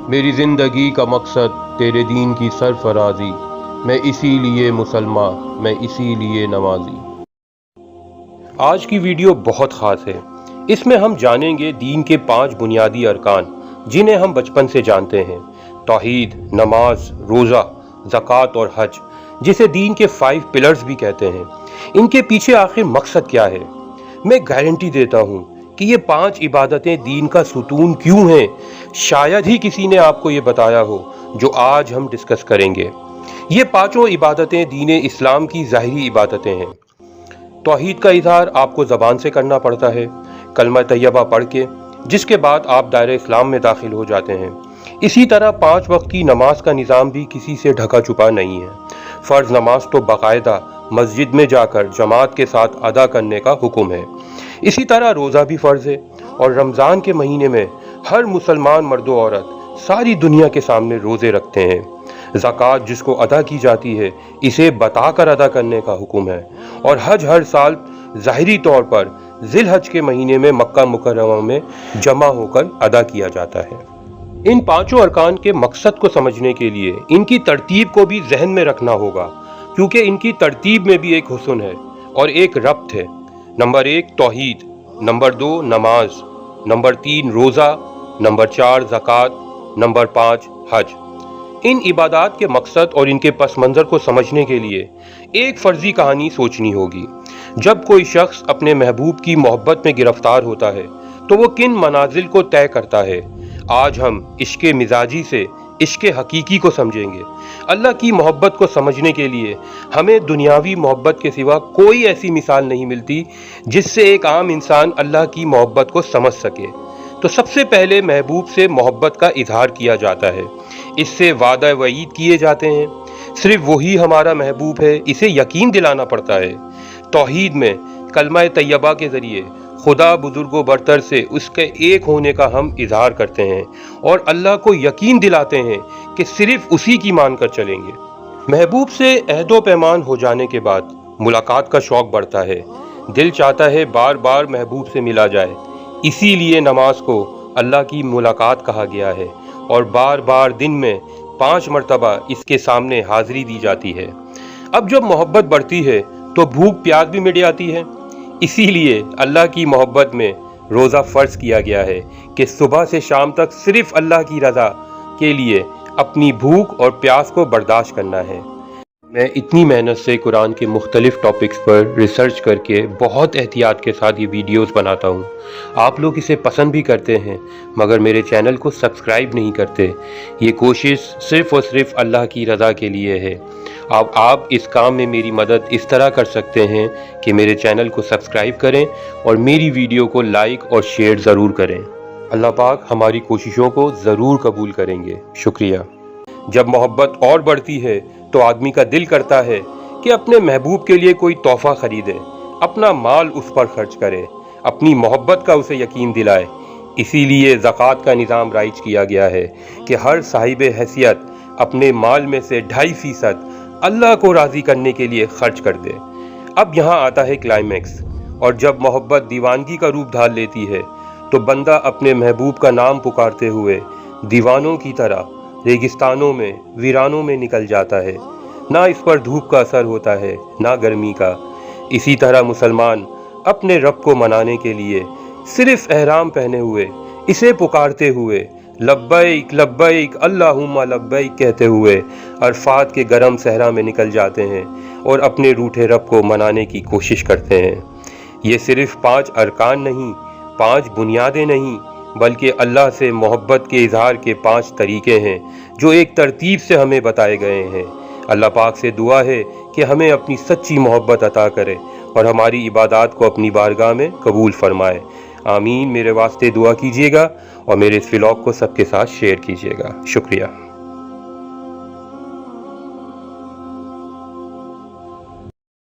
मेरी ज़िंदगी का मकसद तेरे दीन की सरफराजी, मैं इसीलिए मुसलमान, मैं इसीलिए नमाजी। आज की वीडियो बहुत ख़ास है। इसमें हम जानेंगे दीन के 5 बुनियादी अरकान जिन्हें हम बचपन से जानते हैं। तौहीद, नमाज, रोज़ा, ज़कात और हज, जिसे दीन के 5 पिलर्स भी कहते हैं। इनके पीछे आखिर मकसद क्या है? मैं गारंटी देता हूँ कि ये 5 इबादतें दीन का सुतून क्यों हैं, शायद ही किसी ने आपको ये बताया हो, जो आज हम डिस्कस करेंगे। ये 5 इबादतें दीन इस्लाम की ज़ाहिरी इबादतें हैं। तौहीद का इज़हार आपको ज़बान से करना पड़ता है, कलमा तैयबा पढ़ के, जिसके बाद आप दायरे इस्लाम में दाखिल हो जाते हैं। इसी तरह 5 वक्त की नमाज का निज़ाम भी किसी से ढका छुपा नहीं है। फ़र्ज़ नमाज तो बाकायदा मस्जिद में जाकर जमात के साथ अदा करने का हुक्म है। इसी तरह रोज़ा भी फ़र्ज़ है और रमज़ान के महीने में हर मुसलमान मर्द व औरत सारी दुनिया के सामने रोज़े रखते हैं। ज़कात जिसको अदा की जाती है, इसे बताकर अदा करने का हुक्म है। और हज हर साल ज़ाहिरी तौर पर ज़िलहज के महीने में मक्का मुकर्रमा में जमा होकर अदा किया जाता है। इन 5 अरकान के मकसद को समझने के लिए इनकी तरतीब को भी जहन में रखना होगा, क्योंकि इनकी तरतीब में भी एक हुस्न है और एक रब्त है। नंबर 1 तौहीद, नंबर 2 नमाज, नंबर 3 रोज़ा, नंबर 4 ज़कात, नंबर 5 हज। इन इबादात के मकसद और इनके पस मंज़र को समझने के लिए एक फ़र्ज़ी कहानी सोचनी होगी। जब कोई शख्स अपने महबूब की मोहब्बत में गिरफ्तार होता है तो वो किन मनाजिल को तय करता है। आज हम इश्क़े मिजाजी से इश्क़े हकीकी को समझेंगे। अल्लाह की मोहब्बत को समझने के लिए हमें दुनियावी मोहब्बत के सिवा कोई ऐसी मिसाल नहीं मिलती जिससे एक आम इंसान अल्लाह की मोहब्बत को समझ सके। तो सबसे पहले महबूब से मोहब्बत का इजहार किया जाता है, इससे वादा वईद किए जाते हैं। सिर्फ वही हमारा महबूब है, इसे यकीन दिलाना पड़ता है। तौहीद में कलमा तैयबा के ज़रिए खुदा बुजुर्गो बरतर से उसके एक होने का हम इजहार करते हैं और अल्लाह को यकीन दिलाते हैं कि सिर्फ उसी की मानकर चलेंगे। महबूब से अहदो पैमान हो जाने के बाद मुलाकात का शौक़ बढ़ता है। दिल चाहता है बार बार महबूब से मिला जाए। इसीलिए नमाज को अल्लाह की मुलाकात कहा गया है और बार बार दिन में 5 मरतबा इसके सामने हाज़िरी दी जाती है। अब जब मोहब्बत बढ़ती है तो भूख प्यास भी मिट जाती है। इसीलिए अल्लाह की मोहब्बत में रोज़ा फ़र्ज़ किया गया है कि सुबह से शाम तक सिर्फ़ अल्लाह की रज़ा के लिए अपनी भूख और प्यास को बर्दाश्त करना है। मैं इतनी मेहनत से कुरान के मुख्तलिफ़ टॉपिक्स पर रिसर्च करके बहुत एहतियात के साथ ये वीडियोस बनाता हूँ। आप लोग इसे पसंद भी करते हैं, मगर मेरे चैनल को सब्सक्राइब नहीं करते। ये कोशिश सिर्फ़ और सिर्फ अल्लाह की रज़ा के लिए है। अब आप इस काम में मेरी मदद इस तरह कर सकते हैं कि मेरे चैनल को सब्सक्राइब करें और मेरी वीडियो को लाइक और शेयर ज़रूर करें। अल्लाह पाक हमारी कोशिशों को ज़रूर कबूल करेंगे। शुक्रिया। जब मोहब्बत और बढ़ती है तो आदमी का दिल करता है कि अपने महबूब के लिए कोई तोहफ़ा ख़रीदे, अपना माल उस पर खर्च करे, अपनी मोहब्बत का उसे यकीन दिलाए। इसीलिए ज़कात का निज़ाम राइज किया गया है कि हर साहिब हैसियत अपने माल में से 2.5% अल्लाह को राज़ी करने के लिए खर्च कर दे। अब यहाँ आता है क्लाइमैक्स, और जब मोहब्बत दीवानगी का रूप धार लेती है तो बंदा अपने महबूब का नाम पुकारते हुए दीवानों की तरह रेगिस्तानों में, वीरानों में निकल जाता है। ना इस पर धूप का असर होता है, ना गर्मी का। इसी तरह मुसलमान अपने रब को मनाने के लिए सिर्फ एहराम पहने हुए, इसे पुकारते हुए लब्बैक लब्बैक अल्लाहुम्मा लब्बैक कहते हुए अरफात के गरम सहरा में निकल जाते हैं और अपने रूठे रब को मनाने की कोशिश करते हैं। ये सिर्फ 5 अरकान नहीं, 5 बुनियादें नहीं, बल्कि अल्लाह से मोहब्बत के इजहार के 5 तरीक़े हैं जो एक तरतीब से हमें बताए गए हैं। अल्लाह पाक से दुआ है कि हमें अपनी सच्ची मोहब्बत अता करे और हमारी इबादत को अपनी बारगाह में कबूल फरमाए। आमीन। मेरे वास्ते दुआ कीजिएगा और मेरे इस व्लॉग को सबके साथ शेयर कीजिएगा। शुक्रिया।